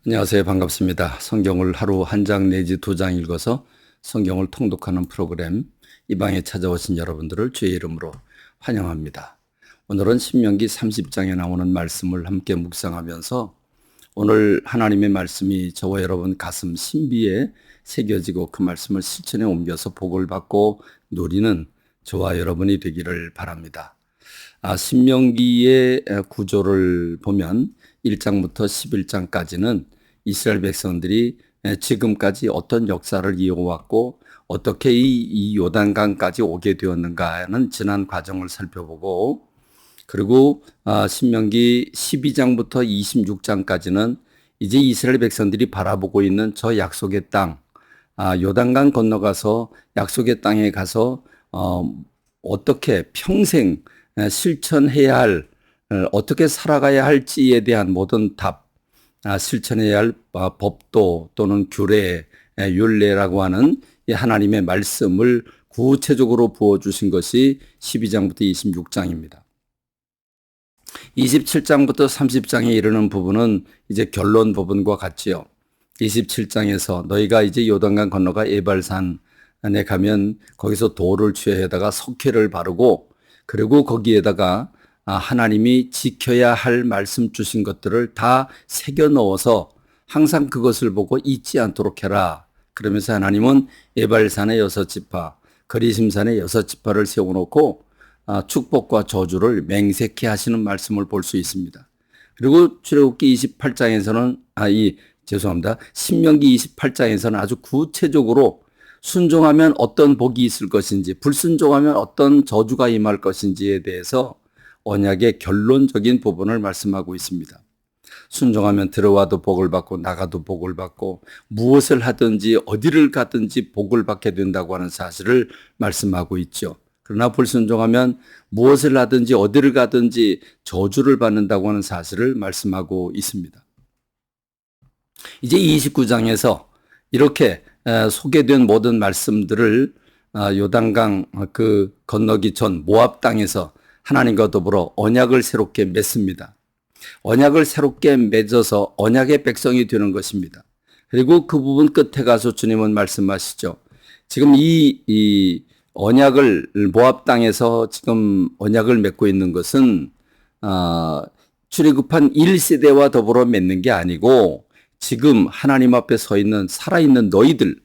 안녕하세요. 반갑습니다. 성경을 하루 한 장 내지 두 장 읽어서 성경을 통독하는 프로그램 이 방에 찾아오신 여러분들을 주의 이름으로 환영합니다. 오늘은 신명기 30장에 나오는 말씀을 함께 묵상하면서 오늘 하나님의 말씀이 저와 여러분 가슴 신비에 새겨지고 그 말씀을 실천에 옮겨서 복을 받고 누리는 저와 여러분이 되기를 바랍니다. 신명기의 구조를 보면 1장부터 11장까지는 이스라엘 백성들이 지금까지 어떤 역사를 이어왔고 어떻게 이 요단강까지 오게 되었는가는 지난 과정을 살펴보고, 그리고 신명기 12장부터 26장까지는 이제 이스라엘 백성들이 바라보고 있는 저 약속의 땅, 요단강 건너가서 약속의 땅에 가서 어떻게 평생 실천해야 할, 어떻게 살아가야 할지에 대한 모든 답, 실천해야 할 법도 또는 규례, 율례라고 하는 이 하나님의 말씀을 구체적으로 부어주신 것이 12장부터 26장입니다. 27장부터 30장에 이르는 부분은 이제 결론 부분과 같지요. 27장에서 너희가 이제 요단강 건너가 에발산에 가면 거기서 돌을 취해다가 석회를 바르고, 그리고 거기에다가 하나님이 지켜야 할 말씀 주신 것들을 다 새겨 넣어서 항상 그것을 보고 잊지 않도록 해라. 그러면서 하나님은 에발산의 6지파, 거리심산의 6지파를 세워놓고 축복과 저주를 맹세케 하시는 말씀을 볼 수 있습니다. 그리고 출애굽기 28장에서는 신명기 28장에서는 아주 구체적으로 순종하면 어떤 복이 있을 것인지, 불순종하면 어떤 저주가 임할 것인지에 대해서 언약의 결론적인 부분을 말씀하고 있습니다. 순종하면 들어와도 복을 받고 나가도 복을 받고 무엇을 하든지 어디를 가든지 복을 받게 된다고 하는 사실을 말씀하고 있죠. 그러나 불순종하면 무엇을 하든지 어디를 가든지 저주를 받는다고 하는 사실을 말씀하고 있습니다. 이제 29장에서 이렇게 소개된 모든 말씀들을 요단강 그 건너기 전 모압 땅에서 하나님과 더불어 언약을 새롭게 맺습니다. 언약을 새롭게 맺어서 언약의 백성이 되는 것입니다. 그리고 그 부분 끝에 가서 주님은 말씀하시죠. 지금 이 언약을 모압 땅에서 지금 언약을 맺고 있는 것은 출애굽한 1세대와 더불어 맺는 게 아니고 지금 하나님 앞에 서 있는 살아있는 너희들,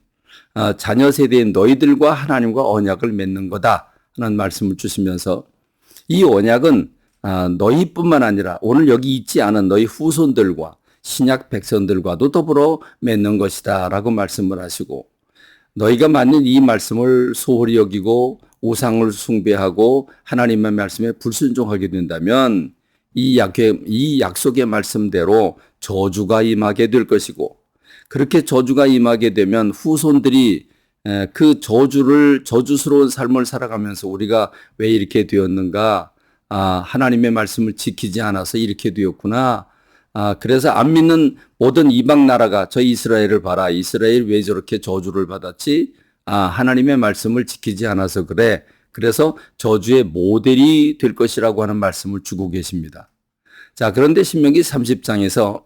자녀 세대인 너희들과 하나님과 언약을 맺는 거다 하는 말씀을 주시면서 이 언약은 너희뿐만 아니라 오늘 여기 있지 않은 너희 후손들과 신약 백성들과도 더불어 맺는 것이다 라고 말씀을 하시고, 너희가 만일 이 말씀을 소홀히 여기고 우상을 숭배하고 하나님의 말씀에 불순종하게 된다면 이 약속의 말씀대로 저주가 임하게 될 것이고, 그렇게 저주가 임하게 되면 후손들이 그 저주스러운 삶을 살아가면서 우리가 왜 이렇게 되었는가, 하나님의 말씀을 지키지 않아서 이렇게 되었구나, 그래서 안 믿는 모든 이방 나라가 저 이스라엘을 봐라, 이스라엘 왜 저렇게 저주를 받았지, 하나님의 말씀을 지키지 않아서 그래, 그래서 저주의 모델이 될 것이라고 하는 말씀을 주고 계십니다. 자, 그런데 신명기 30장에서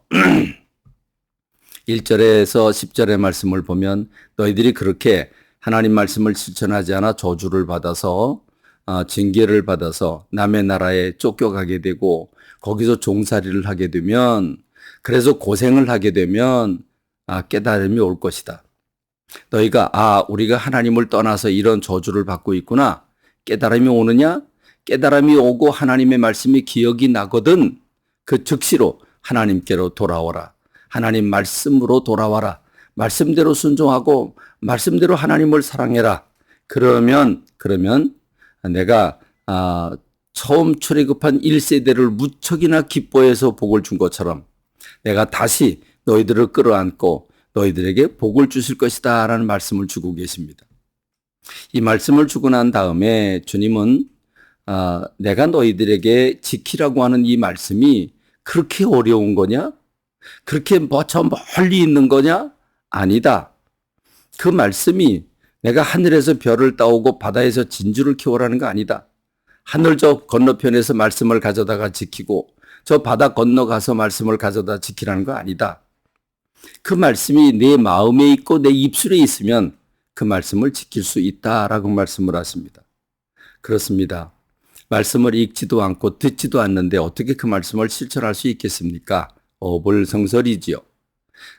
1절에서 10절의 말씀을 보면 너희들이 그렇게 하나님 말씀을 실천하지 않아 저주를 받아서 징계를 받아서 남의 나라에 쫓겨가게 되고 거기서 종살이를 하게 되면, 그래서 고생을 하게 되면 깨달음이 올 것이다. 너희가 우리가 하나님을 떠나서 이런 저주를 받고 있구나, 깨달음이 오느냐? 깨달음이 오고 하나님의 말씀이 기억이 나거든 그 즉시로 하나님께로 돌아오라. 하나님 말씀으로 돌아와라. 말씀대로 순종하고 말씀대로 하나님을 사랑해라. 그러면 내가 처음 출애굽한 1세대를 무척이나 기뻐해서 복을 준 것처럼 내가 다시 너희들을 끌어안고 너희들에게 복을 주실 것이다 라는 말씀을 주고 계십니다. 이 말씀을 주고 난 다음에 주님은 내가 너희들에게 지키라고 하는 이 말씀이 그렇게 어려운 거냐? 그렇게 저 멀리 있는 거냐? 아니다. 그 말씀이 내가 하늘에서 별을 따오고 바다에서 진주를 키우라는 거 아니다. 하늘 저 건너편에서 말씀을 가져다가 지키고 저 바다 건너가서 말씀을 가져다 지키라는 거 아니다. 그 말씀이 내 마음에 있고 내 입술에 있으면 그 말씀을 지킬 수 있다라고 말씀을 하십니다. 그렇습니다. 말씀을 읽지도 않고 듣지도 않는데 어떻게 그 말씀을 실천할 수 있겠습니까? 어불성설이지요.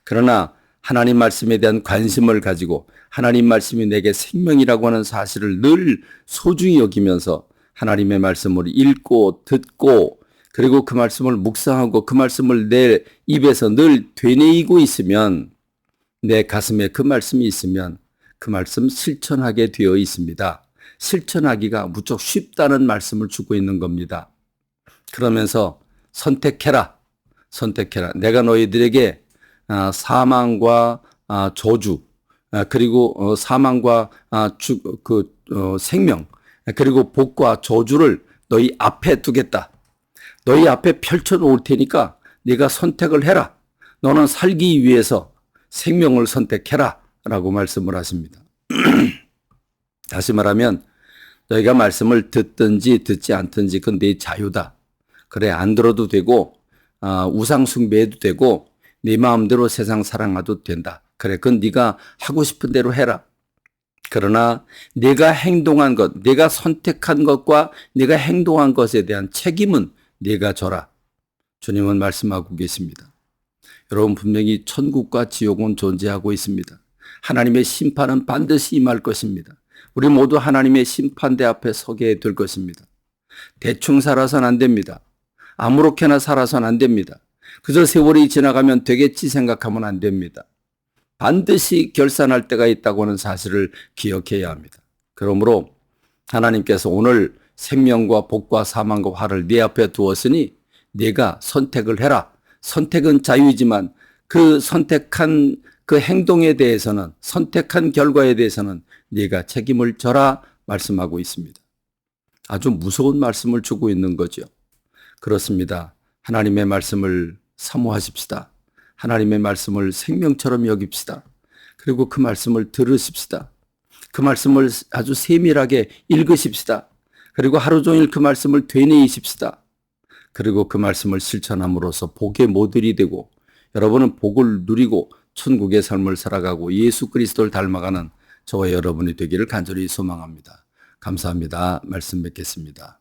그러나 하나님 말씀에 대한 관심을 가지고 하나님 말씀이 내게 생명이라고 하는 사실을 늘 소중히 여기면서 하나님의 말씀을 읽고 듣고 그리고 그 말씀을 묵상하고 그 말씀을 내 입에서 늘 되뇌이고 있으면 내 가슴에 그 말씀이 있으면 그 말씀 실천하게 되어 있습니다. 실천하기가 무척 쉽다는 말씀을 주고 있는 겁니다. 그러면서 선택해라. 선택해라. 내가 너희들에게 사망과 저주 그리고 사망과 생명 그리고 복과 저주를 너희 앞에 두겠다. 너희 앞에 펼쳐놓을 테니까 네가 선택을 해라. 너는 살기 위해서 생명을 선택해라 라고 말씀을 하십니다. 다시 말하면 너희가 말씀을 듣든지 듣지 않든지 그건 네 자유다. 그래 안 들어도 되고 우상 숭배해도 되고 네 마음대로 세상 사랑해도 된다. 그래 그건 네가 하고 싶은 대로 해라. 그러나 네가 행동한 것, 네가 선택한 것과 네가 행동한 것에 대한 책임은 네가 져라. 주님은 말씀하고 계십니다. 여러분 분명히 천국과 지옥은 존재하고 있습니다. 하나님의 심판은 반드시 임할 것입니다. 우리 모두 하나님의 심판대 앞에 서게 될 것입니다. 대충 살아서는 안 됩니다. 아무렇게나 살아서는 안 됩니다. 그저 세월이 지나가면 되겠지 생각하면 안 됩니다. 반드시 결산할 때가 있다고 하는 사실을 기억해야 합니다. 그러므로 하나님께서 오늘 생명과 복과 사망과 화를 네 앞에 두었으니 네가 선택을 해라. 선택은 자유이지만 그 선택한 그 행동에 대해서는 선택한 결과에 대해서는 네가 책임을 져라 말씀하고 있습니다. 아주 무서운 말씀을 주고 있는 거죠. 그렇습니다. 하나님의 말씀을 사모하십시다. 하나님의 말씀을 생명처럼 여깁시다. 그리고 그 말씀을 들으십시다. 그 말씀을 아주 세밀하게 읽으십시다. 그리고 하루 종일 그 말씀을 되뇌이십시다. 그리고 그 말씀을 실천함으로써 복의 모델이 되고 여러분은 복을 누리고 천국의 삶을 살아가고 예수 그리스도를 닮아가는 저와 여러분이 되기를 간절히 소망합니다. 감사합니다. 말씀 뵙겠습니다.